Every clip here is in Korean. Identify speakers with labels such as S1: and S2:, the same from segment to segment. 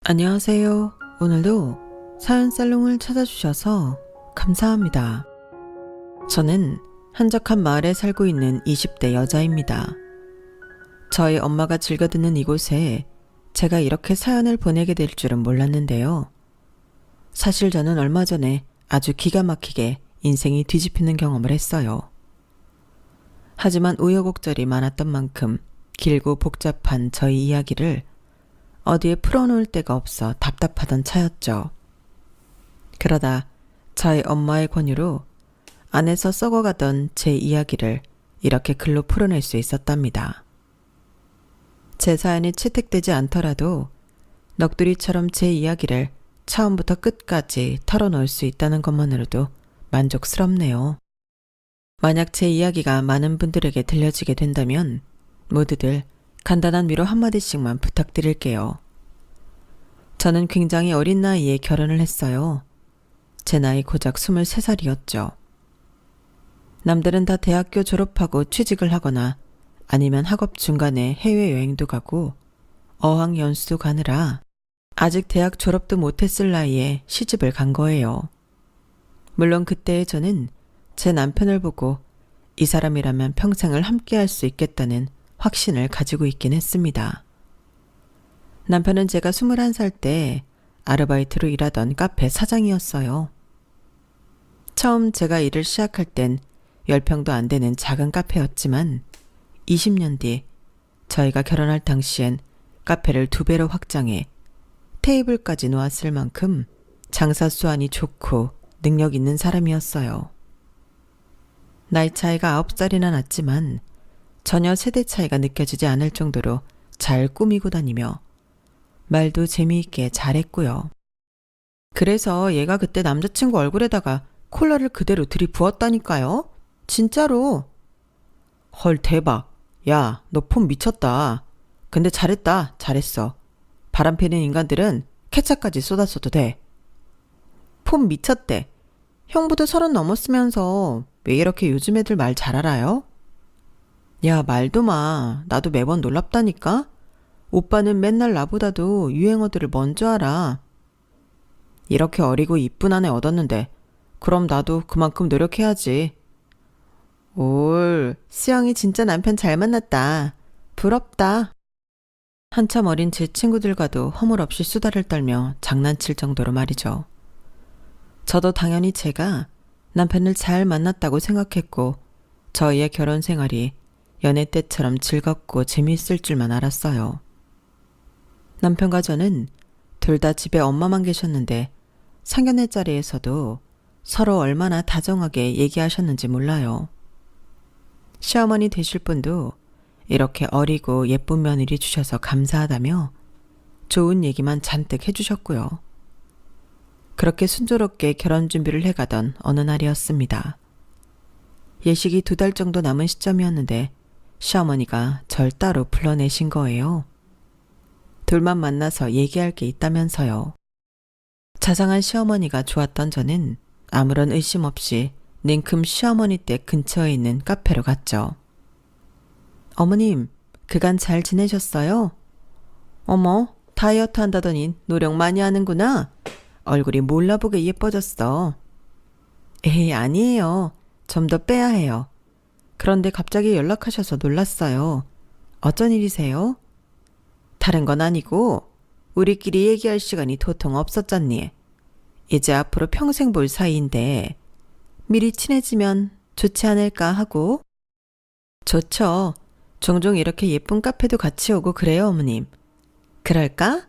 S1: 안녕하세요. 오늘도 사연살롱을 찾아주셔서 감사합니다. 저는 한적한 마을에 살고 있는 20대 여자입니다. 저희 엄마가 즐겨 듣는 이곳에 제가 이렇게 사연을 보내게 될 줄은 몰랐는데요. 사실 저는 얼마 전에 아주 기가 막히게 인생이 뒤집히는 경험을 했어요. 하지만 우여곡절이 많았던 만큼 길고 복잡한 저희 이야기를 어디에 풀어놓을 데가 없어 답답하던 차였죠. 그러다 저희 엄마의 권유로 안에서 썩어가던 제 이야기를 이렇게 글로 풀어낼 수 있었답니다. 제 사연이 채택되지 않더라도 넋두리처럼 제 이야기를 처음부터 끝까지 털어놓을 수 있다는 것만으로도 만족스럽네요. 만약 제 이야기가 많은 분들에게 들려지게 된다면 모두들 간단한 위로 한마디씩만 부탁드릴게요. 저는 굉장히 어린 나이에 결혼을 했어요. 제 나이 고작 23살이었죠. 남들은 다 대학교 졸업하고 취직을 하거나 아니면 학업 중간에 해외여행도 가고 어학연수도 가느라 아직 대학 졸업도 못했을 나이에 시집을 간 거예요. 물론 그때의 저는 제 남편을 보고 이 사람이라면 평생을 함께할 수 있겠다는 확신을 가지고 있긴 했습니다. 남편은 제가 21살 때 아르바이트로 일하던 카페 사장이었어요. 처음 제가 일을 시작할 땐 10평도 안 되는 작은 카페였지만 20년 뒤 저희가 결혼할 당시엔 카페를 2배로 확장해 테이블까지 놓았을 만큼 장사 수완이 좋고 능력 있는 사람이었어요. 나이 차이가 9살이나 났지만 전혀 세대 차이가 느껴지지 않을 정도로 잘 꾸미고 다니며 말도 재미있게 잘했고요. 그래서 얘가 그때 남자친구 얼굴에다가 콜라를 그대로 들이부었다니까요. 진짜로. 헐 대박. 야, 너 폼 미쳤다. 근데 잘했다. 잘했어. 바람피는 인간들은 케찹까지 쏟았어도 돼. 폼 미쳤대. 형부도 30 넘었으면서 왜 이렇게 요즘 애들 말 잘 알아요? 야, 말도 마. 나도 매번 놀랍다니까? 오빠는 맨날 나보다도 유행어들을 먼저 알아. 이렇게 어리고 이쁜 아내 얻었는데 그럼 나도 그만큼 노력해야지. 올, 수영이 진짜 남편 잘 만났다. 부럽다. 한참 어린 제 친구들과도 허물없이 수다를 떨며 장난칠 정도로 말이죠. 저도 당연히 제가 남편을 잘 만났다고 생각했고 저희의 결혼 생활이 연애 때처럼 즐겁고 재미있을 줄만 알았어요. 남편과 저는 둘 다 집에 엄마만 계셨는데 상견례 자리에서도 서로 얼마나 다정하게 얘기하셨는지 몰라요. 시어머니 되실 분도 이렇게 어리고 예쁜 며느리 주셔서 감사하다며 좋은 얘기만 잔뜩 해주셨고요. 그렇게 순조롭게 결혼 준비를 해가던 어느 날이었습니다. 예식이 2달 정도 남은 시점이었는데 시어머니가 절 따로 불러내신 거예요. 둘만 만나서 얘기할 게 있다면서요. 자상한 시어머니가 좋았던 저는 아무런 의심 없이 냉큼 시어머니 댁 근처에 있는 카페로 갔죠. 어머님, 그간 잘 지내셨어요? 어머, 다이어트 한다더니 노력 많이 하는구나. 얼굴이 몰라보게 예뻐졌어. 에이, 아니에요. 좀 더 빼야 해요. 그런데 갑자기 연락하셔서 놀랐어요. 어쩐 일이세요? 다른 건 아니고 우리끼리 얘기할 시간이 도통 없었잖니. 이제 앞으로 평생 볼 사이인데 미리 친해지면 좋지 않을까 하고. 좋죠. 종종 이렇게 예쁜 카페도 같이 오고 그래요, 어머님. 그럴까?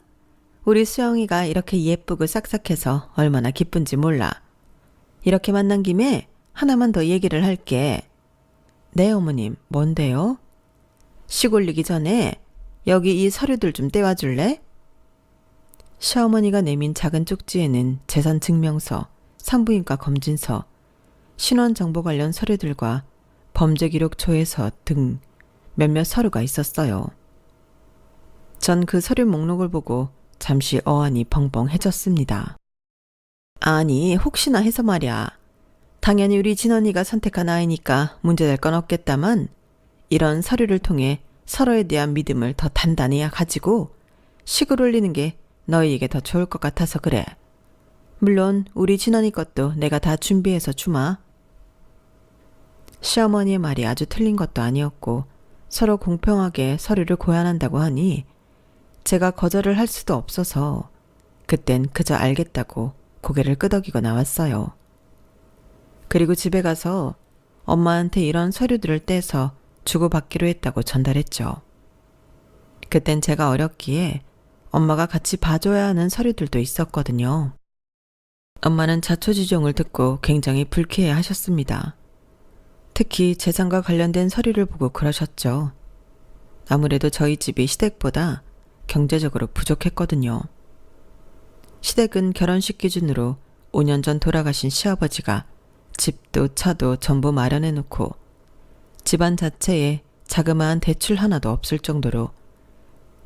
S1: 우리 수영이가 이렇게 예쁘고 싹싹해서 얼마나 기쁜지 몰라. 이렇게 만난 김에 하나만 더 얘기를 할게. 네, 어머님. 뭔데요? 식 올리기 전에 여기 이 서류들 좀 떼와줄래? 시어머니가 내민 작은 쪽지에는 재산증명서, 산부인과 검진서, 신원정보 관련 서류들과 범죄기록 조회서 등 몇몇 서류가 있었어요. 전 그 서류 목록을 보고 잠시 어안이 벙벙해졌습니다. 아니, 혹시나 해서 말이야. 당연히 우리 진언니가 선택한 아이니까 문제될 건 없겠다만 이런 서류를 통해 서로에 대한 믿음을 더 단단히 가지고 식을 올리는 게 너희에게 더 좋을 것 같아서 그래. 물론 우리 진원이 것도 내가 다 준비해서 주마. 시어머니의 말이 아주 틀린 것도 아니었고 서로 공평하게 서류를 고안한다고 하니 제가 거절을 할 수도 없어서 그땐 그저 알겠다고 고개를 끄덕이고 나왔어요. 그리고 집에 가서 엄마한테 이런 서류들을 떼서 주고받기로 했다고 전달했죠. 그땐 제가 어렸기에 엄마가 같이 봐줘야 하는 서류들도 있었거든요. 엄마는 자초지종을 듣고 굉장히 불쾌해 하셨습니다. 특히 재산과 관련된 서류를 보고 그러셨죠. 아무래도 저희 집이 시댁보다 경제적으로 부족했거든요. 시댁은 결혼식 기준으로 5년 전 돌아가신 시아버지가 집도 차도 전부 마련해 놓고 집안 자체에 자그마한 대출 하나도 없을 정도로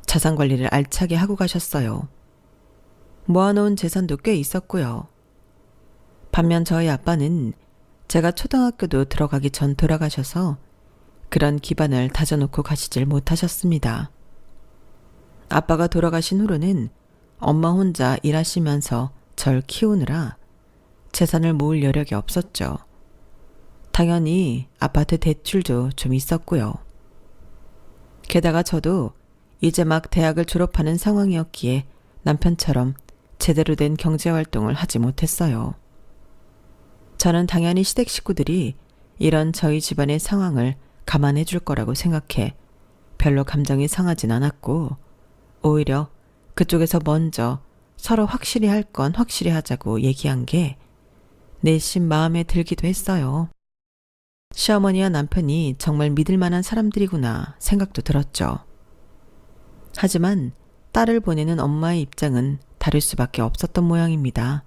S1: 자산 관리를 알차게 하고 가셨어요. 모아놓은 재산도 꽤 있었고요. 반면 저희 아빠는 제가 초등학교도 들어가기 전 돌아가셔서 그런 기반을 다져놓고 가시질 못하셨습니다. 아빠가 돌아가신 후로는 엄마 혼자 일하시면서 절 키우느라 재산을 모을 여력이 없었죠. 당연히 아파트 대출도 좀 있었고요. 게다가 저도 이제 막 대학을 졸업하는 상황이었기에 남편처럼 제대로 된 경제활동을 하지 못했어요. 저는 당연히 시댁 식구들이 이런 저희 집안의 상황을 감안해 줄 거라고 생각해 별로 감정이 상하진 않았고 오히려 그쪽에서 먼저 서로 확실히 할 건 확실히 하자고 얘기한 게 내심 마음에 들기도 했어요. 시어머니와 남편이 정말 믿을 만한 사람들이구나 생각도 들었죠. 하지만 딸을 보내는 엄마의 입장은 다를 수밖에 없었던 모양입니다.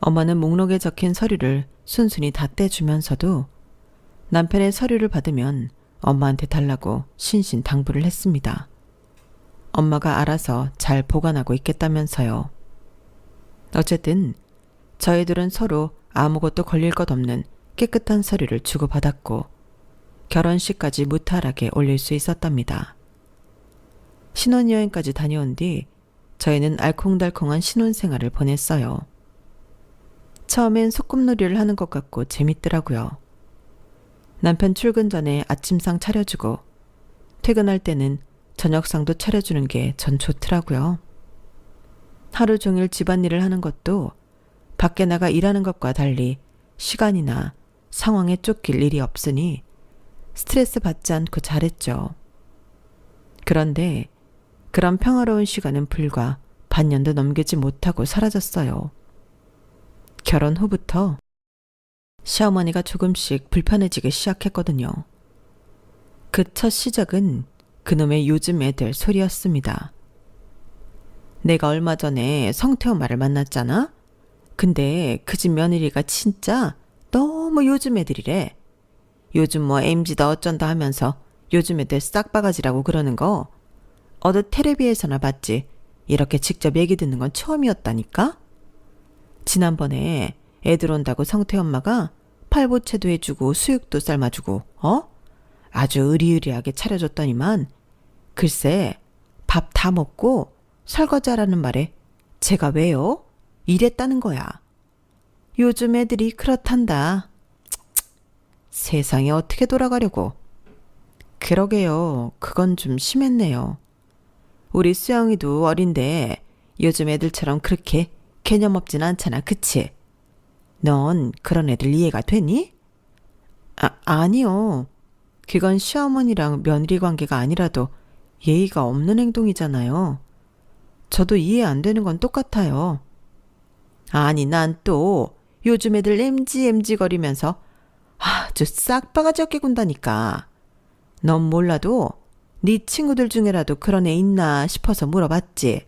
S1: 엄마는 목록에 적힌 서류를 순순히 다 떼주면서도 남편의 서류를 받으면 엄마한테 달라고 신신당부를 했습니다. 엄마가 알아서 잘 보관하고 있겠다면서요. 어쨌든 저희들은 서로 아무것도 걸릴 것 없는 깨끗한 서류를 주고받았고 결혼식까지 무탈하게 올릴 수 있었답니다. 신혼여행까지 다녀온 뒤 저희는 알콩달콩한 신혼생활을 보냈어요. 처음엔 소꿉놀이를 하는 것 같고 재밌더라고요. 남편 출근 전에 아침상 차려주고 퇴근할 때는 저녁상도 차려주는 게 전 좋더라고요. 하루 종일 집안일을 하는 것도 밖에 나가 일하는 것과 달리 시간이나 상황에 쫓길 일이 없으니 스트레스 받지 않고 잘했죠. 그런데 그런 평화로운 시간은 불과 반년도 넘기지 못하고 사라졌어요. 결혼 후부터 시어머니가 조금씩 불편해지기 시작했거든요. 그 첫 시작은 그놈의 요즘 애들 소리였습니다. 내가 얼마 전에 성태 엄마를 만났잖아? 근데 그 집 며느리가 진짜 너무 요즘 애들이래. 요즘 뭐 MZ다 어쩐다 하면서 요즘 애들 싹바가지라고 그러는 거 어디 텔레비에서나 봤지. 이렇게 직접 얘기 듣는 건 처음이었다니까? 지난번에 애들 온다고 성태 엄마가 팔보채도 해주고 수육도 삶아주고 아주 의리의리하게 차려줬더니만 글쎄 밥 다 먹고 설거지하라는 말에 제가 왜요? 이랬다는 거야. 요즘 애들이 그렇단다. 세상에 어떻게 돌아가려고. 그러게요. 그건 좀 심했네요. 우리 수영이도 어린데 요즘 애들처럼 그렇게 개념 없진 않잖아. 그치? 넌 그런 애들 이해가 되니? 아니요. 그건 시어머니랑 며느리 관계가 아니라도 예의가 없는 행동이잖아요. 저도 이해 안 되는 건 똑같아요. 아니 난 또 요즘 애들 MG 거리면서 아주 싹바가지 어깨 군다니까. 넌 몰라도 네 친구들 중에라도 그런 애 있나 싶어서 물어봤지.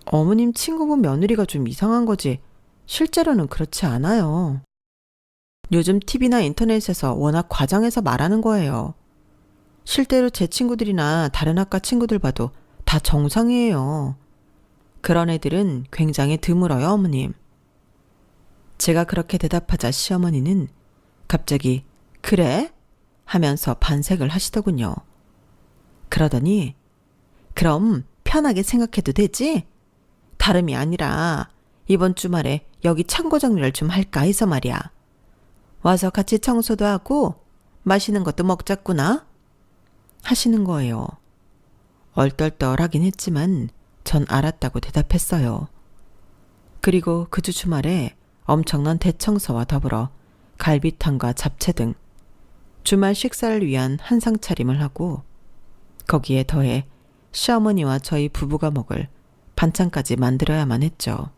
S1: 어머님 친구분 며느리가 좀 이상한 거지 실제로는 그렇지 않아요. 요즘 TV나 인터넷에서 워낙 과장해서 말하는 거예요. 실제로 제 친구들이나 다른 학과 친구들 봐도 다 정상이에요. 그런 애들은 굉장히 드물어요, 어머님. 제가 그렇게 대답하자 시어머니는 갑자기 그래? 하면서 반색을 하시더군요. 그러더니 그럼 편하게 생각해도 되지? 다름이 아니라 이번 주말에 여기 창고 정리를 좀 할까 해서 말이야. 와서 같이 청소도 하고 맛있는 것도 먹자꾸나 하시는 거예요. 얼떨떨하긴 했지만 전 알았다고 대답했어요. 그리고 그 주 주말에 엄청난 대청소와 더불어 갈비탕과 잡채 등 주말 식사를 위한 한상 차림을 하고 거기에 더해 시어머니와 저희 부부가 먹을 반찬까지 만들어야만 했죠.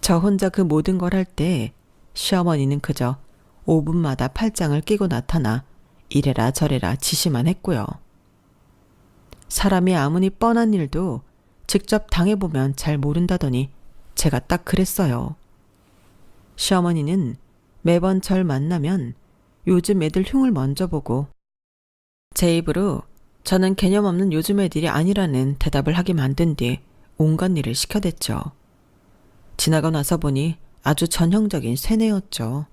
S1: 저 혼자 그 모든 걸 할 때 시어머니는 그저 5분마다 팔짱을 끼고 나타나 이래라 저래라 지시만 했고요. 사람이 아무리 뻔한 일도 직접 당해보면 잘 모른다더니 제가 딱 그랬어요. 시어머니는 매번 절 만나면 요즘 애들 흉을 먼저 보고 제 입으로 저는 개념 없는 요즘 애들이 아니라는 대답을 하게 만든 뒤 온갖 일을 시켜댔죠. 지나고 나서 보니 아주 전형적인 세뇌였죠.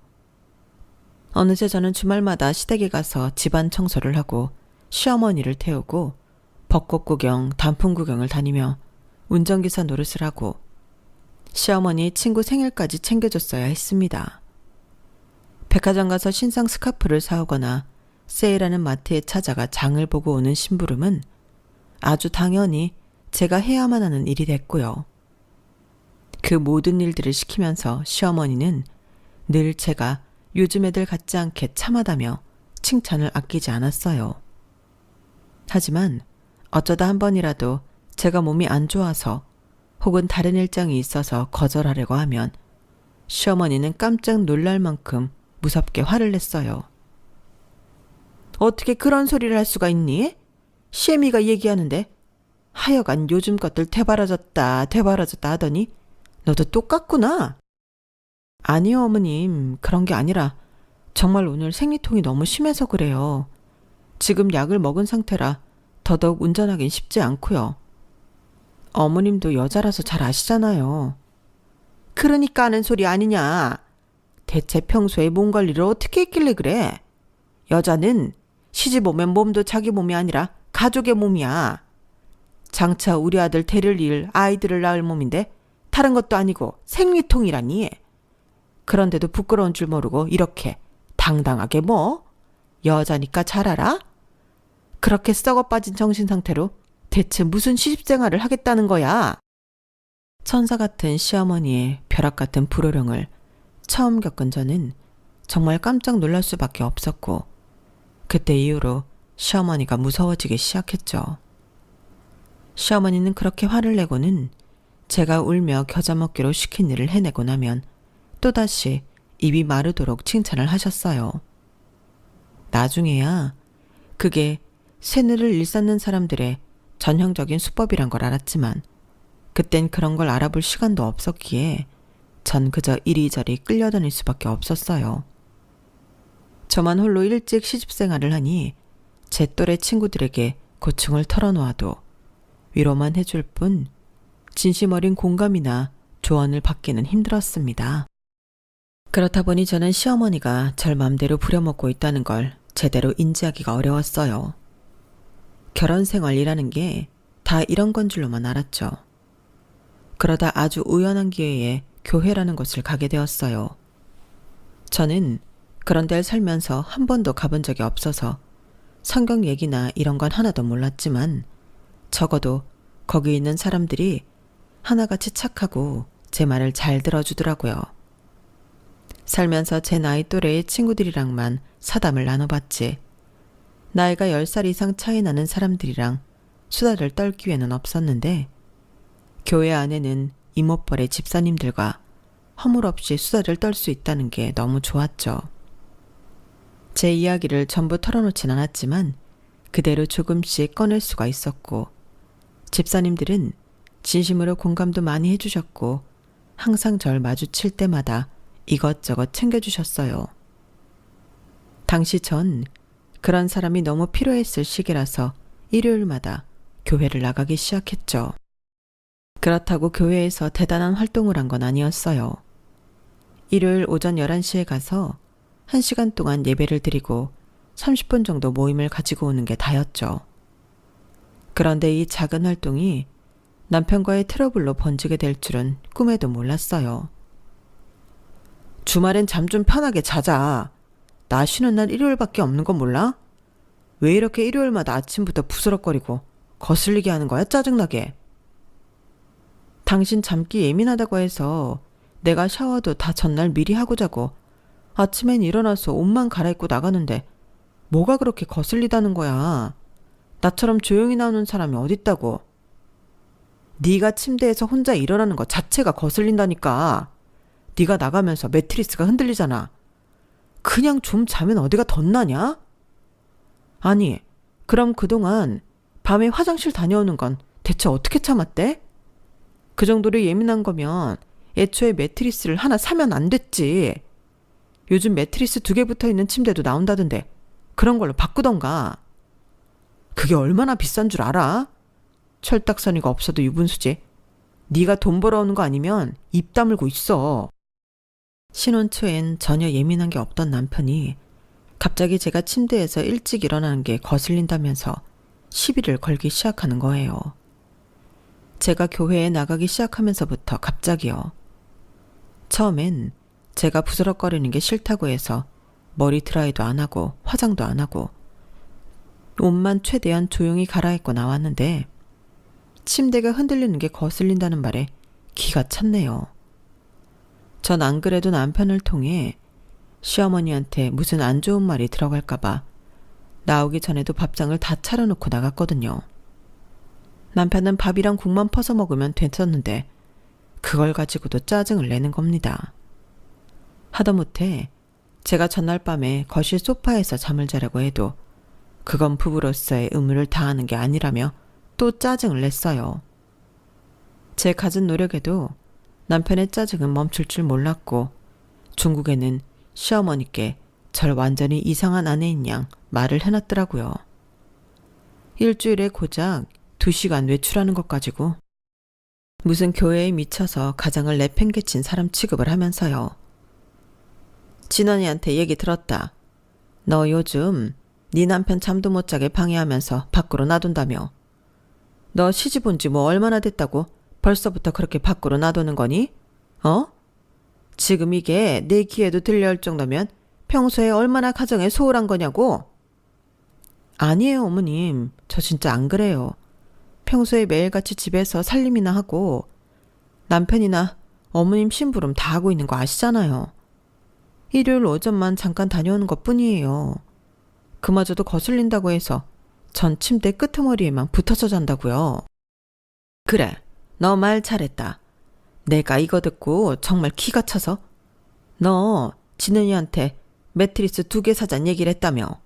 S1: 어느새 저는 주말마다 시댁에 가서 집안 청소를 하고 시어머니를 태우고 벚꽃 구경, 단풍 구경을 다니며 운전기사 노릇을 하고 시어머니 친구 생일까지 챙겨줬어야 했습니다. 백화점 가서 신상 스카프를 사오거나 세일하는 마트에 찾아가 장을 보고 오는 심부름은 아주 당연히 제가 해야만 하는 일이 됐고요. 그 모든 일들을 시키면서 시어머니는 늘 제가 요즘 애들 같지 않게 참하다며 칭찬을 아끼지 않았어요. 하지만 어쩌다 한 번이라도 제가 몸이 안 좋아서 혹은 다른 일정이 있어서 거절하려고 하면 시어머니는 깜짝 놀랄 만큼 무섭게 화를 냈어요. 어떻게 그런 소리를 할 수가 있니? 시애미가 얘기하는데 하여간 요즘 것들 되바라졌다 하더니 너도 똑같구나. 아니요 어머님, 그런 게 아니라 정말 오늘 생리통이 너무 심해서 그래요. 지금 약을 먹은 상태라 더더욱 운전하긴 쉽지 않고요. 어머님도 여자라서 잘 아시잖아요. 그러니까 하는 소리 아니냐. 대체 평소에 몸 관리를 어떻게 했길래 그래? 여자는 시집 오면 몸도 자기 몸이 아니라 가족의 몸이야. 장차 우리 아들 데릴 일, 아이들을 낳을 몸인데 다른 것도 아니고 생리통이라니. 그런데도 부끄러운 줄 모르고 이렇게 당당하게 뭐? 여자니까 잘 알아? 그렇게 썩어 빠진 정신 상태로 대체 무슨 시집생활을 하겠다는 거야? 천사 같은 시어머니의 벼락 같은 불호령을 처음 겪은 저는 정말 깜짝 놀랄 수밖에 없었고 그때 이후로 시어머니가 무서워지기 시작했죠. 시어머니는 그렇게 화를 내고는 제가 울며 겨자 먹기로 시킨 일을 해내고 나면 또다시 입이 마르도록 칭찬을 하셨어요. 나중에야 그게 새누를 일삼는 사람들의 전형적인 수법이란 걸 알았지만 그땐 그런 걸 알아볼 시간도 없었기에 전 그저 이리저리 끌려다닐 수밖에 없었어요. 저만 홀로 일찍 시집생활을 하니 제 또래 친구들에게 고충을 털어놓아도 위로만 해줄 뿐 진심 어린 공감이나 조언을 받기는 힘들었습니다. 그렇다 보니 저는 시어머니가 절 맘대로 부려먹고 있다는 걸 제대로 인지하기가 어려웠어요. 결혼 생활이라는 게 다 이런 건 줄로만 알았죠. 그러다 아주 우연한 기회에 교회라는 곳을 가게 되었어요. 저는 그런 데를 살면서 한 번도 가본 적이 없어서 성경 얘기나 이런 건 하나도 몰랐지만 적어도 거기 있는 사람들이 하나같이 착하고 제 말을 잘 들어주더라고요. 살면서 제 나이 또래의 친구들이랑만 사담을 나눠봤지 나이가 10살 이상 차이 나는 사람들이랑 수다를 떨 기회는 없었는데 교회 안에는 이모뻘의 집사님들과 허물없이 수다를 떨 수 있다는 게 너무 좋았죠. 제 이야기를 전부 털어놓진 않았지만 그대로 조금씩 꺼낼 수가 있었고 집사님들은 진심으로 공감도 많이 해주셨고 항상 절 마주칠 때마다 이것저것 챙겨주셨어요. 당시 전 그런 사람이 너무 필요했을 시기라서 일요일마다 교회를 나가기 시작했죠. 그렇다고 교회에서 대단한 활동을 한 건 아니었어요. 일요일 오전 11시에 가서 1시간 동안 예배를 드리고 30분 정도 모임을 가지고 오는 게 다였죠. 그런데 이 작은 활동이 남편과의 트러블로 번지게 될 줄은 꿈에도 몰랐어요. 주말엔 잠 좀 편하게 자자. 나 쉬는 날 일요일밖에 없는 거 몰라? 왜 이렇게 일요일마다 아침부터 부스럭거리고 거슬리게 하는 거야, 짜증나게. 당신 잠기 예민하다고 해서 내가 샤워도 다 전날 미리 하고 자고 아침엔 일어나서 옷만 갈아입고 나가는데 뭐가 그렇게 거슬리다는 거야. 나처럼 조용히 나오는 사람이 어딨다고. 네가 침대에서 혼자 일어나는 것 자체가 거슬린다니까. 네가 나가면서 매트리스가 흔들리잖아. 그냥 좀 자면 어디가 덧나냐? 아니, 그럼 그동안 밤에 화장실 다녀오는 건 대체 어떻게 참았대? 그 정도로 예민한 거면 애초에 매트리스를 하나 사면 안 됐지. 요즘 매트리스 2개 붙어있는 침대도 나온다던데 그런 걸로 바꾸던가. 그게 얼마나 비싼 줄 알아? 철딱서니가 없어도 유분수지. 네가 돈 벌어오는 거 아니면 입 다물고 있어. 신혼 초엔 전혀 예민한 게 없던 남편이 갑자기 제가 침대에서 일찍 일어나는 게 거슬린다면서 시비를 걸기 시작하는 거예요. 제가 교회에 나가기 시작하면서부터 갑자기요. 처음엔 제가 부스럭거리는 게 싫다고 해서 머리 드라이도 안 하고 화장도 안 하고 옷만 최대한 조용히 갈아입고 나왔는데 침대가 흔들리는 게 거슬린다는 말에 기가 찼네요. 전 안 그래도 남편을 통해 시어머니한테 무슨 안 좋은 말이 들어갈까봐 나오기 전에도 밥상을 다 차려놓고 나갔거든요. 남편은 밥이랑 국만 퍼서 먹으면 됐었는데 그걸 가지고도 짜증을 내는 겁니다. 하다못해 제가 전날 밤에 거실 소파에서 잠을 자려고 해도 그건 부부로서의 의무를 다하는 게 아니라며 또 짜증을 냈어요. 제 갖은 노력에도 남편의 짜증은 멈출 줄 몰랐고 중국에는 시어머니께 절 완전히 이상한 아내인 양 말을 해놨더라고요. 일주일에 고작 2시간 외출하는 것 가지고 무슨 교회에 미쳐서 가정을 내팽개친 사람 취급을 하면서요. 진원이한테 얘기 들었다. 너 요즘 네 남편 잠도 못 자게 방해하면서 밖으로 놔둔다며. 너 시집 온 지 뭐 얼마나 됐다고 벌써부터 그렇게 밖으로 놔두는 거니? 지금 이게 내 귀에도 들려올 정도면 평소에 얼마나 가정에 소홀한 거냐고? 아니에요, 어머님. 저 진짜 안 그래요. 평소에 매일같이 집에서 살림이나 하고 남편이나 어머님 심부름 다 하고 있는 거 아시잖아요. 일요일 오전만 잠깐 다녀오는 것 뿐이에요. 그마저도 거슬린다고 해서 전 침대 끄트머리에만 붙어서 잔다고요. 그래, 너 말 잘했다. 내가 이거 듣고 정말 기가 차서 너 진은이한테 매트리스 2개 사잔 얘기를 했다며.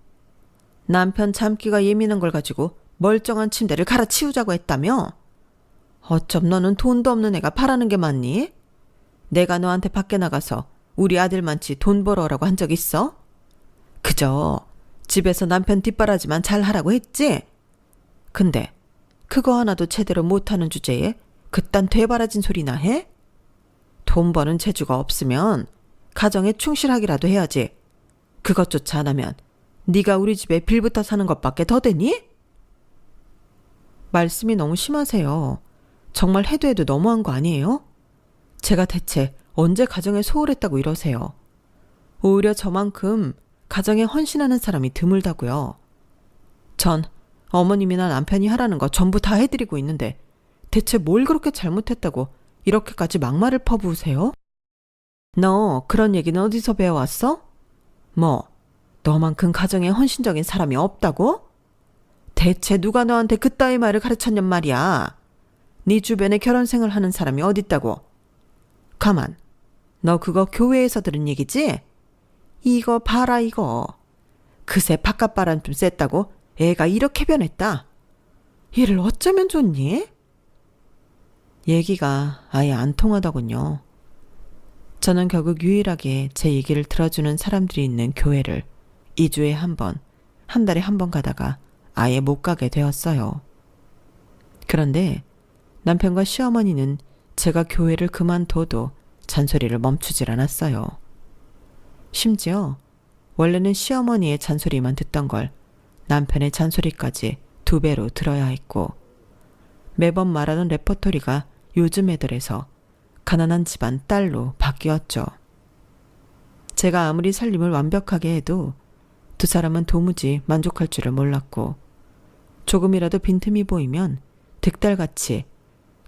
S1: 남편 잠기가 예민한 걸 가지고 멀쩡한 침대를 갈아치우자고 했다며. 어쩜 너는 돈도 없는 애가 바라는 게 많니? 내가 너한테 밖에 나가서 우리 아들만치 돈 벌어오라고 한 적 있어? 그저 집에서 남편 뒷바라지만 잘 하라고 했지? 근데 그거 하나도 제대로 못하는 주제에 그딴 되바라진 소리나 해? 돈 버는 재주가 없으면 가정에 충실하기라도 해야지. 그것조차 안 하면 네가 우리 집에 빌부터 사는 것밖에 더 되니? 말씀이 너무 심하세요. 정말 해도 해도 너무한 거 아니에요? 제가 대체 언제 가정에 소홀했다고 이러세요. 오히려 저만큼 가정에 헌신하는 사람이 드물다고요. 전 어머님이나 남편이 하라는 거 전부 다 해드리고 있는데 대체 뭘 그렇게 잘못했다고 이렇게까지 막말을 퍼부으세요? 너 그런 얘기는 어디서 배워왔어? 뭐, 너만큼 가정에 헌신적인 사람이 없다고? 대체 누가 너한테 그따위 말을 가르쳤냔 말이야. 네 주변에 결혼생활 하는 사람이 어딨다고? 가만, 너 그거 교회에서 들은 얘기지? 이거 봐라 이거. 그새 바깥바람 좀 쐈다고 애가 이렇게 변했다. 얘를 어쩌면 좋니? 얘기가 아예 안 통하더군요. 저는 결국 유일하게 제 얘기를 들어주는 사람들이 있는 교회를 2주에 한 번, 한 달에 한 번 가다가 아예 못 가게 되었어요. 그런데 남편과 시어머니는 제가 교회를 그만둬도 잔소리를 멈추질 않았어요. 심지어 원래는 시어머니의 잔소리만 듣던 걸 남편의 잔소리까지 2배로 들어야 했고 매번 말하는 레퍼토리가 요즘 애들에서 가난한 집안 딸로 바뀌었죠. 제가 아무리 살림을 완벽하게 해도 두 사람은 도무지 만족할 줄을 몰랐고 조금이라도 빈틈이 보이면 득달같이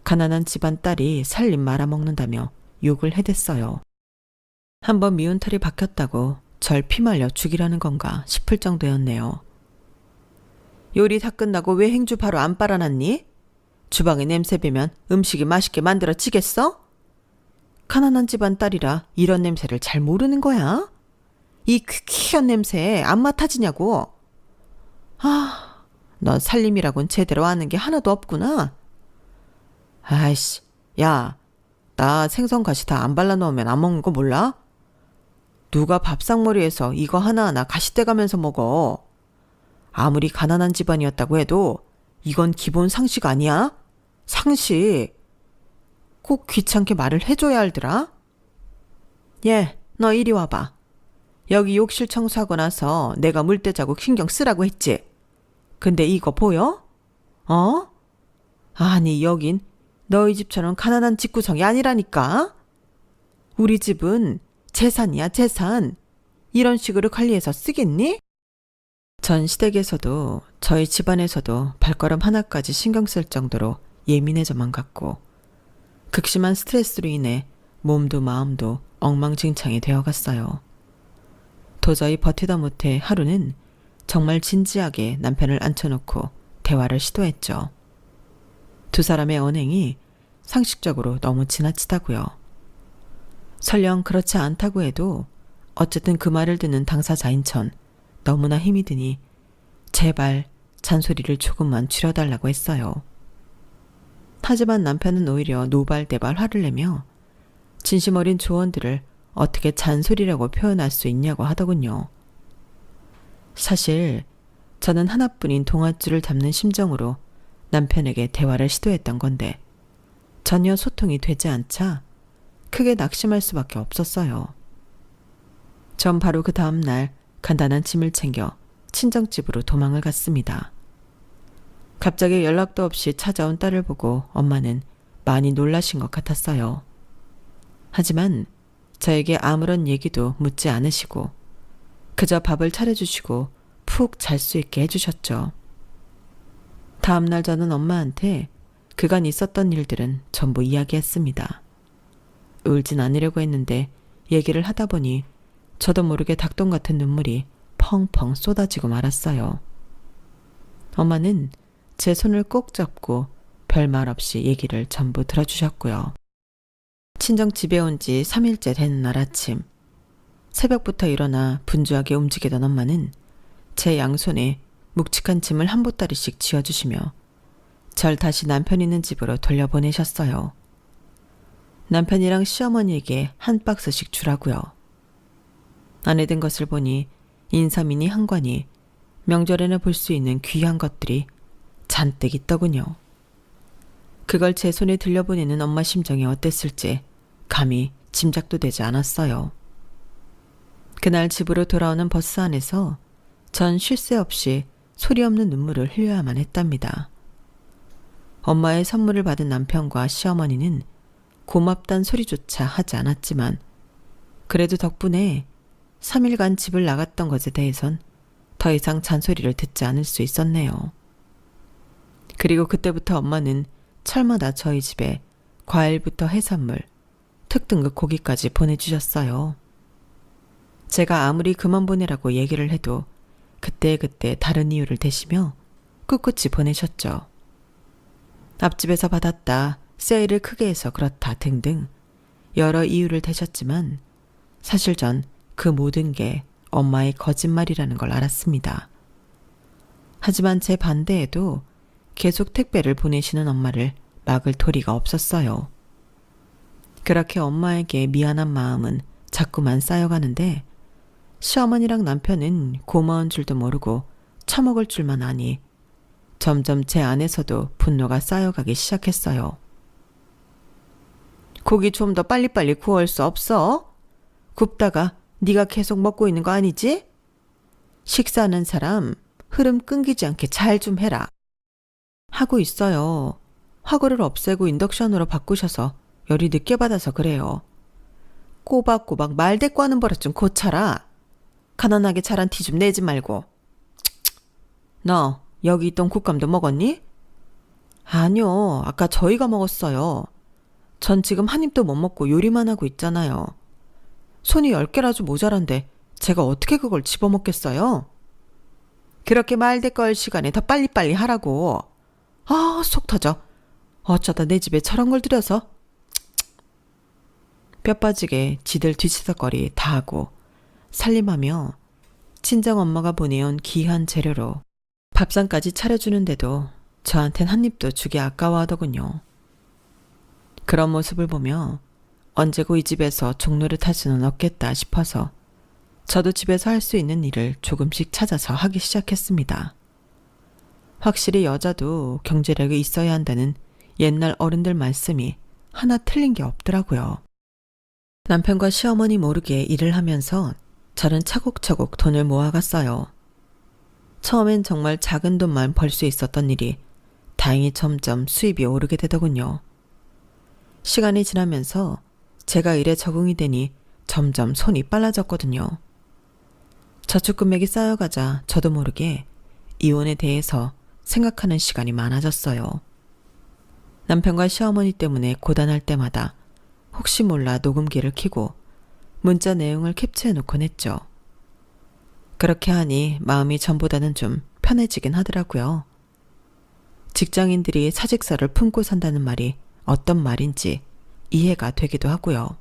S1: 가난한 집안 딸이 살림 말아먹는다며 욕을 해댔어요. 한번 미운 털이 박혔다고 절 피말려 죽이라는 건가 싶을 정도였네요. 요리 다 끝나고 왜 행주 바로 안 빨아놨니? 주방에 냄새 배면 음식이 맛있게 만들어지겠어? 가난한 집안 딸이라 이런 냄새를 잘 모르는 거야? 이 퀴퀴한 냄새에 안 맡아지냐고. 넌 살림이라곤 제대로 아는 게 하나도 없구나. 아이씨, 야, 나 생선가시 다 안 발라놓으면 안 먹는 거 몰라? 누가 밥상머리에서 이거 하나하나 가시 떼가면서 먹어. 아무리 가난한 집안이었다고 해도 이건 기본 상식 아니야? 상식. 꼭 귀찮게 말을 해줘야 알더라. 예, 너 이리 와봐. 여기 욕실 청소하고 나서 내가 물때 자국 신경 쓰라고 했지. 근데 이거 보여? 아니 여긴 너희 집처럼 가난한 집구성이 아니라니까. 우리 집은 재산이야 재산. 이런 식으로 관리해서 쓰겠니? 전 시댁에서도 저희 집안에서도 발걸음 하나까지 신경 쓸 정도로 예민해져만 갔고 극심한 스트레스로 인해 몸도 마음도 엉망진창이 되어갔어요. 도저히 버티다 못해 하루는 정말 진지하게 남편을 앉혀놓고 대화를 시도했죠. 두 사람의 언행이 상식적으로 너무 지나치다고요. 설령 그렇지 않다고 해도 어쨌든 그 말을 듣는 당사자인 전 너무나 힘이 드니 제발 잔소리를 조금만 줄여달라고 했어요. 하지만 남편은 오히려 노발대발 화를 내며 진심 어린 조언들을 어떻게 잔소리라고 표현할 수 있냐고 하더군요. 사실 저는 하나뿐인 동아줄을 담는 심정으로 남편에게 대화를 시도했던 건데 전혀 소통이 되지 않자 크게 낙심할 수밖에 없었어요. 전 바로 그 다음날 간단한 짐을 챙겨 친정집으로 도망을 갔습니다. 갑자기 연락도 없이 찾아온 딸을 보고 엄마는 많이 놀라신 것 같았어요. 하지만 저에게 아무런 얘기도 묻지 않으시고 그저 밥을 차려주시고 푹 잘 수 있게 해주셨죠. 다음날 저는 엄마한테 그간 있었던 일들은 전부 이야기했습니다. 울진 않으려고 했는데 얘기를 하다 보니 저도 모르게 닭똥 같은 눈물이 펑펑 쏟아지고 말았어요. 엄마는 제 손을 꼭 잡고 별말 없이 얘기를 전부 들어주셨고요. 친정집에 온 지 3일째 되는 날 아침 새벽부터 일어나 분주하게 움직이던 엄마는 제 양손에 묵직한 짐을 한 보따리씩 쥐어주시며 절 다시 남편 있는 집으로 돌려보내셨어요. 남편이랑 시어머니에게 한 박스씩 주라고요. 안에 든 것을 보니 인삼이니 한과니 명절에는 볼 수 있는 귀한 것들이 잔뜩 있더군요. 그걸 제 손에 들려보내는 엄마 심정이 어땠을지 감히 짐작도 되지 않았어요. 그날 집으로 돌아오는 버스 안에서 전 쉴 새 없이 소리 없는 눈물을 흘려야만 했답니다. 엄마의 선물을 받은 남편과 시어머니는 고맙단 소리조차 하지 않았지만 그래도 덕분에 3일간 집을 나갔던 것에 대해선 더 이상 잔소리를 듣지 않을 수 있었네요. 그리고 그때부터 엄마는 철마다 저희 집에 과일부터 해산물, 특등급 고기까지 보내주셨어요. 제가 아무리 그만 보내라고 얘기를 해도 그때그때 다른 이유를 대시며 꿋꿋이 보내셨죠. 앞집에서 받았다, 세일을 크게 해서 그렇다 등등 여러 이유를 대셨지만 사실 전 그 모든 게 엄마의 거짓말이라는 걸 알았습니다. 하지만 제 반대에도 계속 택배를 보내시는 엄마를 막을 도리가 없었어요. 그렇게 엄마에게 미안한 마음은 자꾸만 쌓여가는데 시어머니랑 남편은 고마운 줄도 모르고 처먹을 줄만 아니 점점 제 안에서도 분노가 쌓여가기 시작했어요. 고기 좀 더 빨리빨리 구울 수 없어? 굽다가 네가 계속 먹고 있는 거 아니지? 식사하는 사람 흐름 끊기지 않게 잘 좀 해라. 하고 있어요. 화구를 없애고 인덕션으로 바꾸셔서 열이 늦게 받아서 그래요. 꼬박꼬박 말대꾸 하는 버릇 좀 고쳐라. 가난하게 자란 티 좀 내지 말고. 너 여기 있던 곶감도 먹었니? 아니요. 아까 저희가 먹었어요. 전 지금 한 입도 못 먹고 요리만 하고 있잖아요. 손이 10개라도 모자란데 제가 어떻게 그걸 집어먹겠어요? 그렇게 말대꾸 할 시간에 더 빨리빨리 하라고. 아, 속 터져. 어쩌다 내 집에 저런 걸 들여서. 뼈 빠지게 지들 뒤치덕거리 다 하고 살림하며 친정엄마가 보내온 귀한 재료로 밥상까지 차려주는데도 저한텐 한 입도 주기 아까워하더군요. 그런 모습을 보며 언제고 이 집에서 종노릇 할 수는 없겠다 싶어서 저도 집에서 할 수 있는 일을 조금씩 찾아서 하기 시작했습니다. 확실히 여자도 경제력이 있어야 한다는 옛날 어른들 말씀이 하나 틀린 게 없더라고요. 남편과 시어머니 모르게 일을 하면서 저는 차곡차곡 돈을 모아갔어요. 처음엔 정말 작은 돈만 벌 수 있었던 일이 다행히 점점 수입이 오르게 되더군요. 시간이 지나면서 제가 일에 적응이 되니 점점 손이 빨라졌거든요. 저축 금액이 쌓여가자 저도 모르게 이혼에 대해서 생각하는 시간이 많아졌어요. 남편과 시어머니 때문에 고단할 때마다 혹시 몰라 녹음기를 켜고 문자 내용을 캡처해 놓곤 했죠. 그렇게 하니 마음이 전보다는 좀 편해지긴 하더라고요. 직장인들이 사직서를 품고 산다는 말이 어떤 말인지 이해가 되기도 하고요.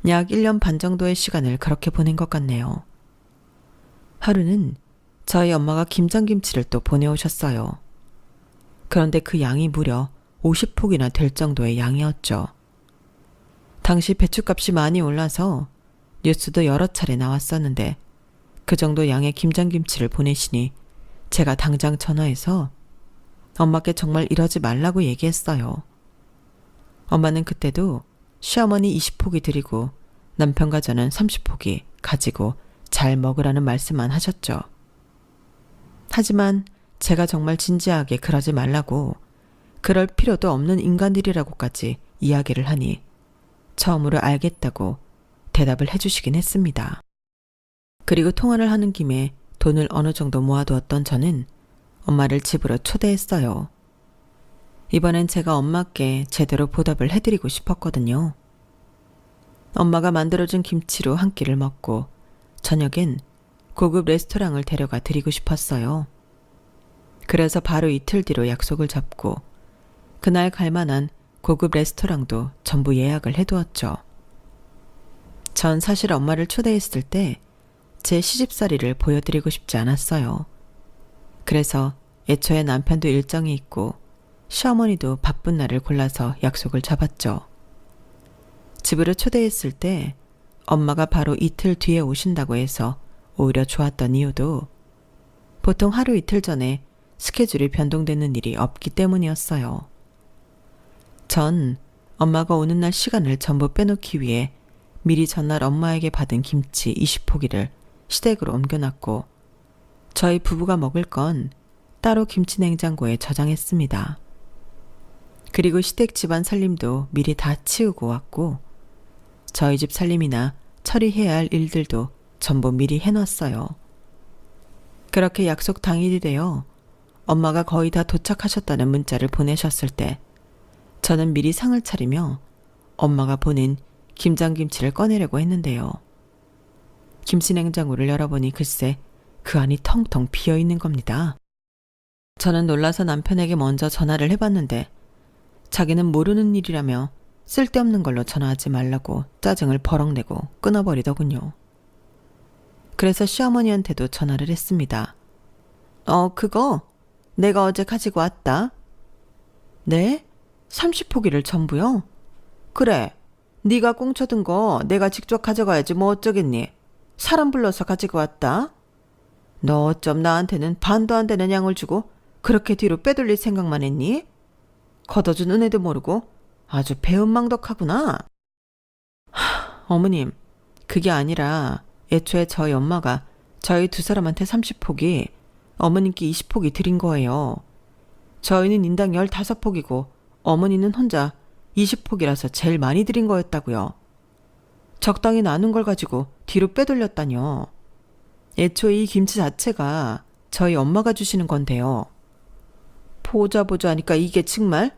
S1: 약 1년 반 정도의 시간을 그렇게 보낸 것 같네요. 하루는 저희 엄마가 김장김치를 또 보내오셨어요. 그런데 그 양이 무려 50폭이나 될 정도의 양이었죠. 당시 배추값이 많이 올라서 뉴스도 여러 차례 나왔었는데 그 정도 양의 김장김치를 보내시니 제가 당장 전화해서 엄마께 정말 이러지 말라고 얘기했어요. 엄마는 그때도 시어머니 20폭이 드리고 남편과 저는 30폭이 가지고 잘 먹으라는 말씀만 하셨죠. 하지만 제가 정말 진지하게 그러지 말라고 그럴 필요도 없는 인간들이라고까지 이야기를 하니 처음으로 알겠다고 대답을 해주시긴 했습니다. 그리고 통화를 하는 김에 돈을 어느 정도 모아두었던 저는 엄마를 집으로 초대했어요. 이번엔 제가 엄마께 제대로 보답을 해드리고 싶었거든요. 엄마가 만들어준 김치로 한 끼를 먹고 저녁엔 고급 레스토랑을 데려가 드리고 싶었어요. 그래서 바로 이틀 뒤로 약속을 잡고 그날 갈 만한 고급 레스토랑도 전부 예약을 해두었죠. 전 사실 엄마를 초대했을 때 제 시집살이를 보여드리고 싶지 않았어요. 그래서 애초에 남편도 일정이 있고 시어머니도 바쁜 날을 골라서 약속을 잡았죠. 집으로 초대했을 때 엄마가 바로 이틀 뒤에 오신다고 해서 오히려 좋았던 이유도 보통 하루 이틀 전에 스케줄이 변동되는 일이 없기 때문이었어요. 전 엄마가 오는 날 시간을 전부 빼놓기 위해 미리 전날 엄마에게 받은 김치 20포기를 시댁으로 옮겨놨고 저희 부부가 먹을 건 따로 김치 냉장고에 저장했습니다. 그리고 시댁 집안 살림도 미리 다 치우고 왔고 저희 집 살림이나 처리해야 할 일들도 전부 미리 해놨어요. 그렇게 약속 당일이 되어 엄마가 거의 다 도착하셨다는 문자를 보내셨을 때 저는 미리 상을 차리며 엄마가 보낸 김장김치를 꺼내려고 했는데요. 김치 냉장고를 열어보니 글쎄 그 안이 텅텅 비어있는 겁니다. 저는 놀라서 남편에게 먼저 전화를 해봤는데 자기는 모르는 일이라며 쓸데없는 걸로 전화하지 말라고 짜증을 버럭 내고 끊어버리더군요. 그래서 시어머니한테도 전화를 했습니다. 그거 내가 어제 가지고 왔다. 네? 30포기를 전부요? 그래. 네가 꽁쳐든 거 내가 직접 가져가야지 뭐 어쩌겠니. 사람 불러서 가지고 왔다. 너 어쩜 나한테는 반도 안 되는 양을 주고 그렇게 뒤로 빼돌릴 생각만 했니? 걷어준 은혜도 모르고 아주 배은망덕하구나. 어머님, 그게 아니라 애초에 저희 엄마가 저희 두 사람한테 30포기, 어머님께 20포기 드린 거예요. 저희는 인당 15폭이고 어머니는 혼자 20폭이라서 제일 많이 드린 거였다고요. 적당히 나눈 걸 가지고 뒤로 빼돌렸다뇨. 애초에 이 김치 자체가 저희 엄마가 주시는 건데요. 보자 하니까 이게 정말?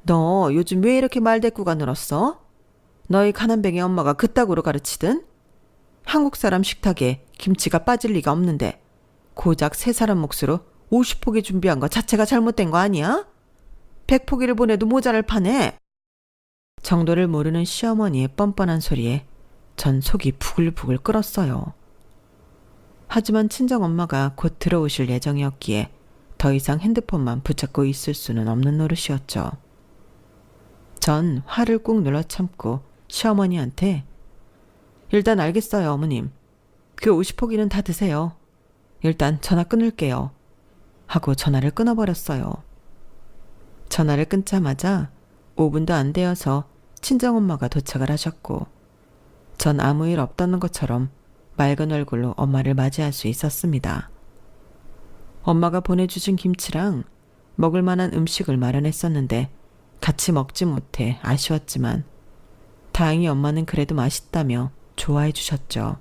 S1: 너 요즘 왜 이렇게 말대꾸가 늘었어? 너희 가난뱅이 엄마가 그따구로 가르치든? 한국 사람 식탁에 김치가 빠질 리가 없는데 고작 3사람 몫으로 50포기 준비한 거 자체가 잘못된 거 아니야? 100포기를 보내도 모자랄 판에. 정도를 모르는 시어머니의 뻔뻔한 소리에 전 속이 부글부글 끓었어요. 하지만 친정엄마가 곧 들어오실 예정이었기에 더 이상 핸드폰만 붙잡고 있을 수는 없는 노릇이었죠. 전 화를 꾹 눌러 참고 시어머니한테 일단 알겠어요, 어머님. 그 50포기는 다 드세요. 일단 전화 끊을게요. 하고 전화를 끊어버렸어요. 전화를 끊자마자 5분도 안 되어서 친정엄마가 도착을 하셨고 전 아무 일 없다는 것처럼 맑은 얼굴로 엄마를 맞이할 수 있었습니다. 엄마가 보내주신 김치랑 먹을 만한 음식을 마련했었는데 같이 먹지 못해 아쉬웠지만 다행히 엄마는 그래도 맛있다며 좋아해 주셨죠.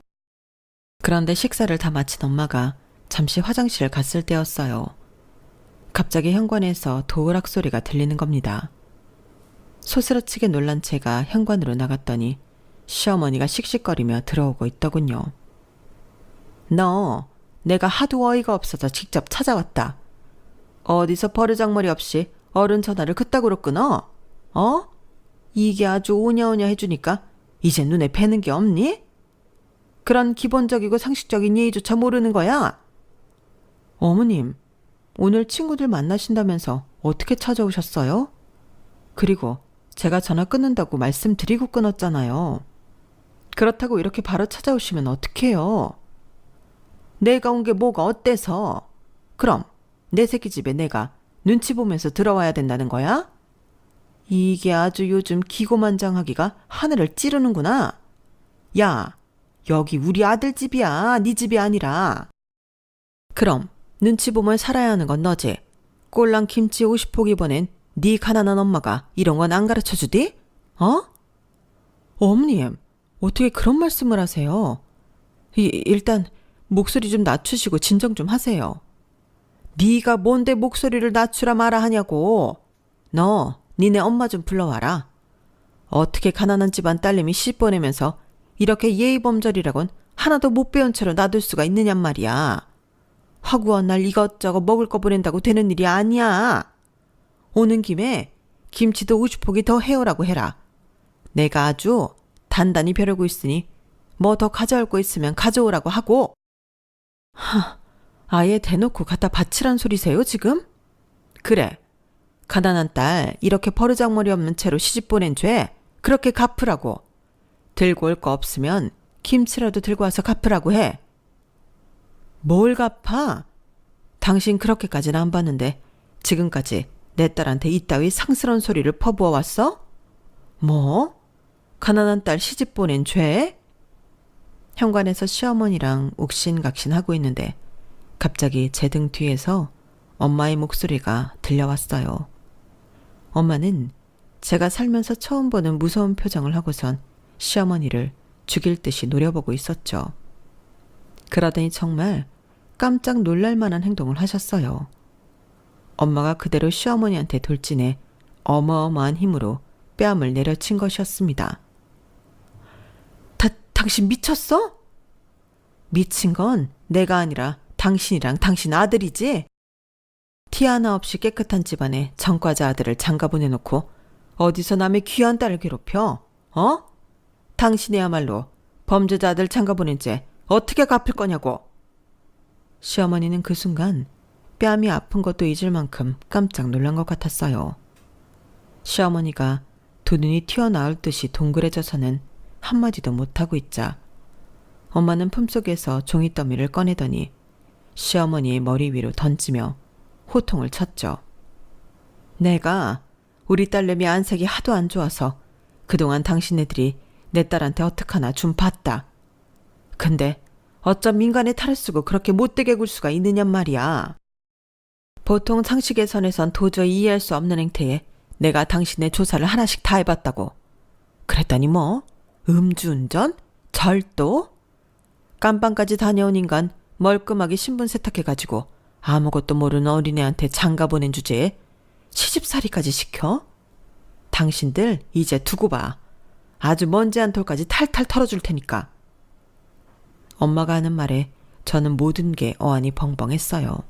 S1: 그런데 식사를 다 마친 엄마가 잠시 화장실을 갔을 때였어요. 갑자기 현관에서 도우락 소리가 들리는 겁니다. 소스라치게 놀란 채가 현관으로 나갔더니 시어머니가 씩씩거리며 들어오고 있더군요. 너, 내가 하도 어이가 없어서 직접 찾아왔다. 어디서 버르장머리 없이 어른 전화를 그따구로 끊어? 어? 이게 아주 오냐오냐 해주니까 이제 눈에 뵈는 게 없니? 그런 기본적이고 상식적인 예의조차 모르는 거야? 어머님, 오늘 친구들 만나신다면서 어떻게 찾아오셨어요? 그리고 제가 전화 끊는다고 말씀드리고 끊었잖아요. 그렇다고 이렇게 바로 찾아오시면 어떡해요? 내가 온 게 뭐가 어때서? 그럼 내 새끼 집에 내가 눈치 보면서 들어와야 된다는 거야? 이게 아주 요즘 기고만장하기가 하늘을 찌르는구나. 야, 여기 우리 아들 집이야. 네 집이 아니라. 그럼 눈치 보면 살아야 하는 건 너지. 꼴랑 김치 50포기 보낸 네 가난한 엄마가 이런 건 안 가르쳐주디? 어? 어머님, 어떻게 그런 말씀을 하세요? 일단 목소리 좀 낮추시고 진정 좀 하세요. 네가 뭔데 목소리를 낮추라 마라 하냐고. 너 니네 엄마 좀 불러와라. 어떻게 가난한 집안 딸내미 시집 보내면서 이렇게 예의범절이라곤 하나도 못 배운 채로 놔둘 수가 있느냔 말이야. 화구한 날 이것저것 먹을 거 보낸다고 되는 일이 아니야. 오는 김에 김치도 50포기 더 해오라고 해라. 내가 아주 단단히 벼르고 있으니 뭐 더 가져올 거 있으면 가져오라고 하고. 아예 대놓고 갖다 바치란 소리세요 지금? 그래. 가난한 딸 이렇게 버르장머리 없는 채로 시집 보낸 죄 그렇게 갚으라고. 들고 올 거 없으면 김치라도 들고 와서 갚으라고 해. 뭘 갚아? 당신 그렇게까지는 안 봤는데 지금까지 내 딸한테 이따위 상스러운 소리를 퍼부어 왔어? 뭐? 가난한 딸 시집 보낸 죄? 현관에서 시어머니랑 욱신각신하고 있는데 갑자기 제 등 뒤에서 엄마의 목소리가 들려왔어요. 엄마는 제가 살면서 처음 보는 무서운 표정을 하고선 시어머니를 죽일 듯이 노려보고 있었죠. 그러더니 정말 깜짝 놀랄 만한 행동을 하셨어요. 엄마가 그대로 시어머니한테 돌진해 어마어마한 힘으로 뺨을 내려친 것이었습니다. 당신 미쳤어? 미친 건 내가 아니라 당신이랑 당신 아들이지? 티 하나 없이 깨끗한 집안에 전과자 아들을 장가 보내놓고 어디서 남의 귀한 딸을 괴롭혀? 어? 당신이야말로 범죄자 아들 장가 보낸 죄 어떻게 갚을 거냐고. 시어머니는 그 순간 뺨이 아픈 것도 잊을 만큼 깜짝 놀란 것 같았어요. 시어머니가 두 눈이 튀어나올 듯이 동그래져서는 한마디도 못하고 있자 엄마는 품속에서 종이더미를 꺼내더니 시어머니의 머리 위로 던지며 호통을 쳤죠. 내가 우리 딸내미 안색이 하도 안 좋아서 그동안 당신네들이 내 딸한테 어떡하나 좀 봤다. 근데 어쩜 민간에 탈을 쓰고 그렇게 못되게 굴 수가 있느냔 말이야. 보통 상식의 선에선 도저히 이해할 수 없는 행태에 내가 당신의 조사를 하나씩 다 해봤다고. 그랬더니 뭐? 음주운전? 절도? 깜빵까지 다녀온 인간 멀끔하게 신분 세탁해가지고 아무것도 모르는 어린애한테 장가 보낸 주제에 시집살이까지 시켜? 당신들 이제 두고 봐. 아주 먼지 한 톨까지 탈탈 털어줄 테니까. 엄마가 하는 말에 저는 모든 게 어안이 벙벙했어요.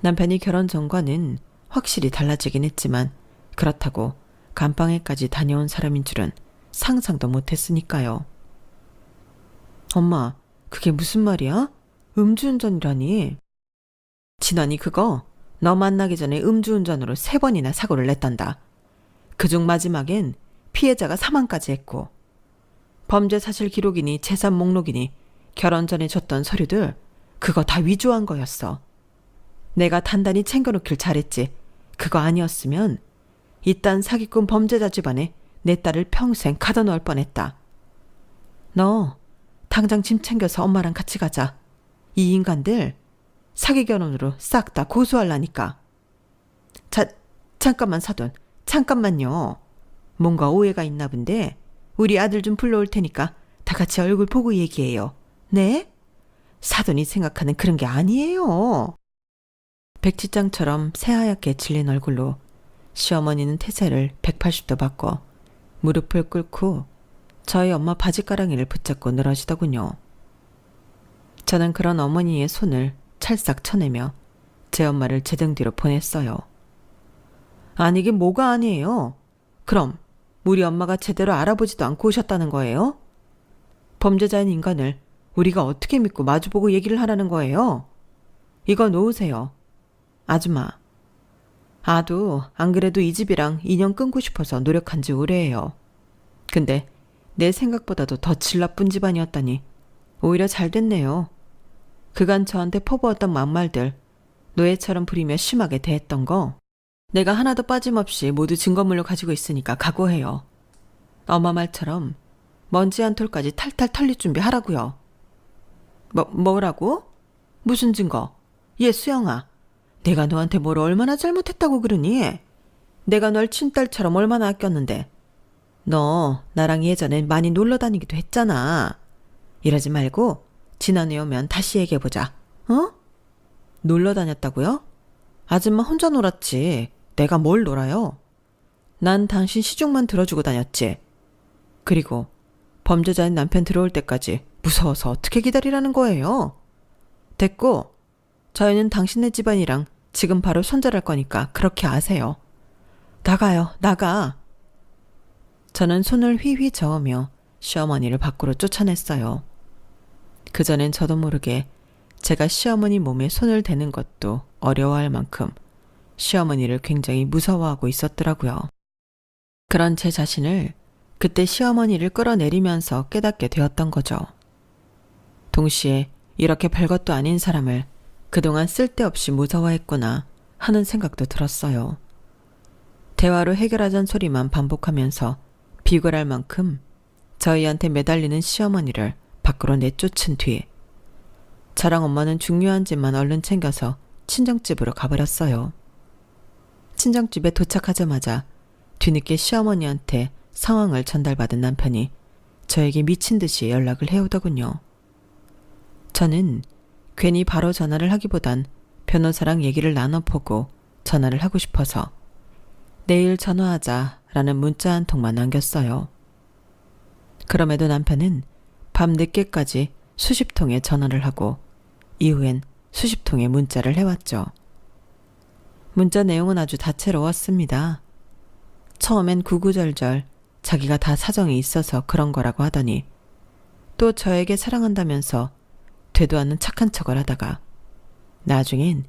S1: 남편이 결혼 전과는 확실히 달라지긴 했지만 그렇다고 감방에까지 다녀온 사람인 줄은 상상도 못했으니까요. 엄마, 그게 무슨 말이야? 음주운전이라니. 진원이 그거 너 만나기 전에 음주운전으로 3번이나 사고를 냈단다. 그중 마지막엔 피해자가 사망까지 했고 범죄 사실 기록이니 재산 목록이니 결혼 전에 줬던 서류들 그거 다 위조한 거였어. 내가 단단히 챙겨놓길 잘했지. 그거 아니었으면 이딴 사기꾼 범죄자 집안에 내 딸을 평생 가둬놓을 뻔했다. 너 당장 짐 챙겨서 엄마랑 같이 가자. 이 인간들 사기 결혼으로 싹 다 고소하려니까. 잠깐만 사돈. 잠깐만요. 뭔가 오해가 있나 본데 우리 아들 좀 불러올 테니까 다 같이 얼굴 보고 얘기해요. 네? 사돈이 생각하는 그런 게 아니에요. 백지장처럼 새하얗게 질린 얼굴로 시어머니는 태세를 180도 바꿔 무릎을 꿇고 저희 엄마 바지가랑이를 붙잡고 늘어지더군요. 저는 그런 어머니의 손을 찰싹 쳐내며 제 엄마를 제 등 뒤로 보냈어요. 아니긴 뭐가 아니에요. 그럼 우리 엄마가 제대로 알아보지도 않고 오셨다는 거예요? 범죄자인 인간을 우리가 어떻게 믿고 마주보고 얘기를 하라는 거예요? 이거 놓으세요. 아줌마. 아도 안 그래도 이 집이랑 인연 끊고 싶어서 노력한 지 오래예요. 근데 내 생각보다도 더 질 나쁜 집안이었다니 오히려 잘 됐네요. 그간 저한테 퍼부었던 막말들, 노예처럼 부리며 심하게 대했던 거 내가 하나도 빠짐없이 모두 증거물로 가지고 있으니까 각오해요. 엄마 말처럼 먼지 한 톨까지 탈탈 털릴 준비하라고요. 뭐라고? 무슨 증거? 얘 수영아, 내가 너한테 뭘 얼마나 잘못했다고 그러니? 내가 널 친딸처럼 얼마나 아꼈는데. 너 나랑 예전엔 많이 놀러 다니기도 했잖아. 이러지 말고 지난해 오면 다시 얘기해보자. 어? 놀러 다녔다고요? 아줌마 혼자 놀았지. 내가 뭘 놀아요? 난 당신 시중만 들어주고 다녔지. 그리고 범죄자인 남편 들어올 때까지 무서워서 어떻게 기다리라는 거예요? 됐고, 저희는 당신네 집안이랑 지금 바로 손절할 거니까 그렇게 아세요. 나가요, 나가. 저는 손을 휘휘 저으며 시어머니를 밖으로 쫓아냈어요. 그전엔 저도 모르게 제가 시어머니 몸에 손을 대는 것도 어려워할 만큼 시어머니를 굉장히 무서워하고 있었더라고요. 그런 제 자신을 그때 시어머니를 끌어내리면서 깨닫게 되었던 거죠. 동시에 이렇게 별것도 아닌 사람을 그동안 쓸데없이 무서워했구나 하는 생각도 들었어요. 대화로 해결하자는 소리만 반복하면서 비굴할 만큼 저희한테 매달리는 시어머니를 밖으로 내쫓은 뒤 저랑 엄마는 중요한 집만 얼른 챙겨서 친정집으로 가버렸어요. 친정집에 도착하자마자 뒤늦게 시어머니한테 상황을 전달받은 남편이 저에게 미친 듯이 연락을 해오더군요. 저는 괜히 바로 전화를 하기보단 변호사랑 얘기를 나눠보고 전화를 하고 싶어서 내일 전화하자라는 문자 한 통만 남겼어요. 그럼에도 남편은 밤 늦게까지 수십 통의 전화를 하고 이후엔 수십 통의 문자를 해왔죠. 문자 내용은 아주 다채로웠습니다. 처음엔 구구절절 자기가 다 사정이 있어서 그런 거라고 하더니 또 저에게 사랑한다면서 되도 않는 착한 척을 하다가 나중엔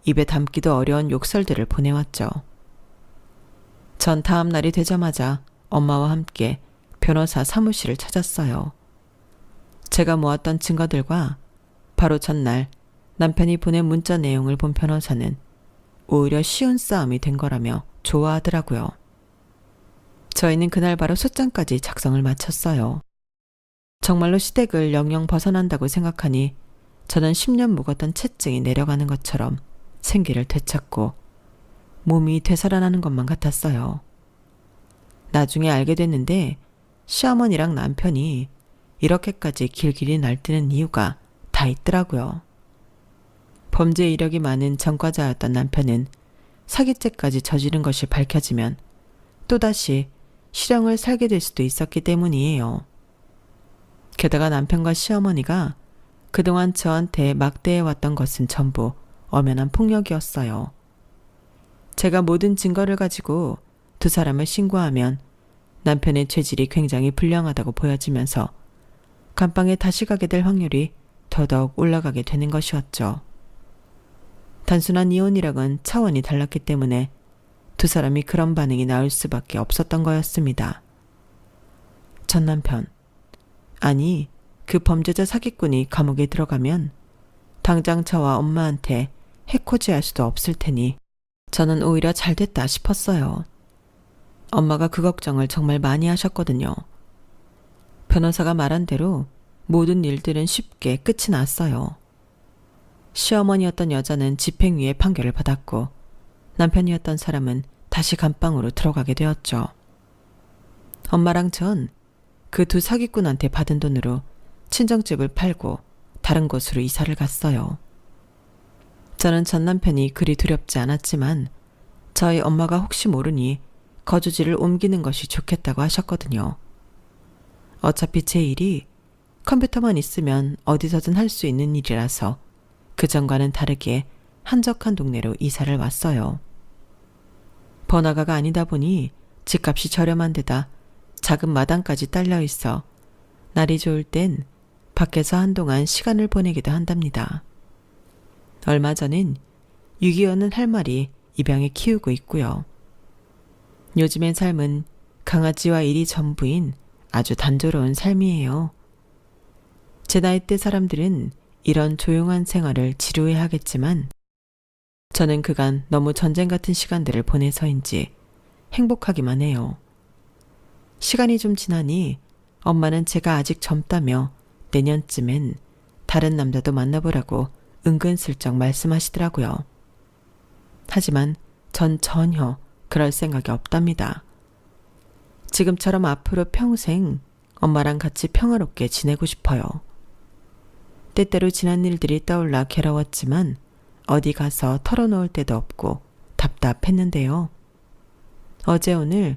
S1: 입에 담기도 어려운 욕설들을 보내왔죠. 전 다음 날이 되자마자 엄마와 함께 변호사 사무실을 찾았어요. 제가 모았던 증거들과 바로 전날 남편이 보낸 문자 내용을 본 변호사는 오히려 쉬운 싸움이 된 거라며 좋아하더라고요. 저희는 그날 바로 소장까지 작성을 마쳤어요. 정말로 시댁을 영영 벗어난다고 생각하니 저는 10년 묵었던 채증이 내려가는 것처럼 생기를 되찾고 몸이 되살아나는 것만 같았어요. 나중에 알게 됐는데 시어머니랑 남편이 이렇게까지 길길이 날뛰는 이유가 다 있더라고요. 범죄 이력이 많은 전과자였던 남편은 사기죄까지 저지른 것이 밝혀지면 또다시 실형을 살게 될 수도 있었기 때문이에요. 게다가 남편과 시어머니가 그동안 저한테 막대해왔던 것은 전부 엄연한 폭력이었어요. 제가 모든 증거를 가지고 두 사람을 신고하면 남편의 죄질이 굉장히 불량하다고 보여지면서 감방에 다시 가게 될 확률이 더더욱 올라가게 되는 것이었죠. 단순한 이혼이랑은 차원이 달랐기 때문에 두 사람이 그런 반응이 나올 수밖에 없었던 거였습니다. 전 남편, 아니 그 범죄자 사기꾼이 감옥에 들어가면 당장 저와 엄마한테 해코지할 수도 없을 테니 저는 오히려 잘 됐다 싶었어요. 엄마가 그 걱정을 정말 많이 하셨거든요. 변호사가 말한 대로 모든 일들은 쉽게 끝이 났어요. 시어머니였던 여자는 집행유예 판결을 받았고 남편이었던 사람은 다시 감방으로 들어가게 되었죠. 엄마랑 전 그 두 사기꾼한테 받은 돈으로 친정집을 팔고 다른 곳으로 이사를 갔어요. 저는 전 남편이 그리 두렵지 않았지만 저희 엄마가 혹시 모르니 거주지를 옮기는 것이 좋겠다고 하셨거든요. 어차피 제 일이 컴퓨터만 있으면 어디서든 할 수 있는 일이라서 그전과는 다르게 한적한 동네로 이사를 왔어요. 번화가가 아니다 보니 집값이 저렴한 데다 작은 마당까지 딸려 있어 날이 좋을 땐 밖에서 한동안 시간을 보내기도 한답니다. 얼마 전엔 유기견은 할 말이 입양에 키우고 있고요. 요즘의 삶은 강아지와 일이 전부인 아주 단조로운 삶이에요. 제 나이대 사람들은 이런 조용한 생활을 지루해 하겠지만 저는 그간 너무 전쟁 같은 시간들을 보내서인지 행복하기만 해요. 시간이 좀 지나니 엄마는 제가 아직 젊다며 내년쯤엔 다른 남자도 만나보라고 은근슬쩍 말씀하시더라고요. 하지만 전 전혀 그럴 생각이 없답니다. 지금처럼 앞으로 평생 엄마랑 같이 평화롭게 지내고 싶어요. 때때로 지난 일들이 떠올라 괴로웠지만 어디 가서 털어놓을 데도 없고 답답했는데요. 어제 오늘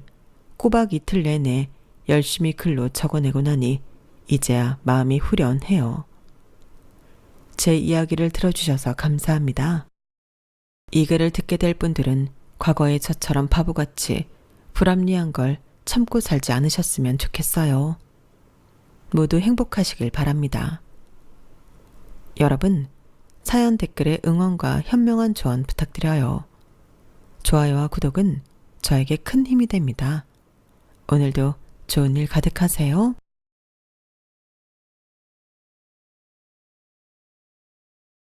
S1: 꼬박 이틀 내내 열심히 글로 적어내고 나니 이제야 마음이 후련해요. 제 이야기를 들어주셔서 감사합니다. 이 글을 듣게 될 분들은 과거의 저처럼 바보같이 불합리한 걸 참고 살지 않으셨으면 좋겠어요. 모두 행복하시길 바랍니다. 여러분, 사연 댓글에 응원과 현명한 조언 부탁드려요. 좋아요와 구독은 저에게 큰 힘이 됩니다. 오늘도 좋은 일 가득하세요.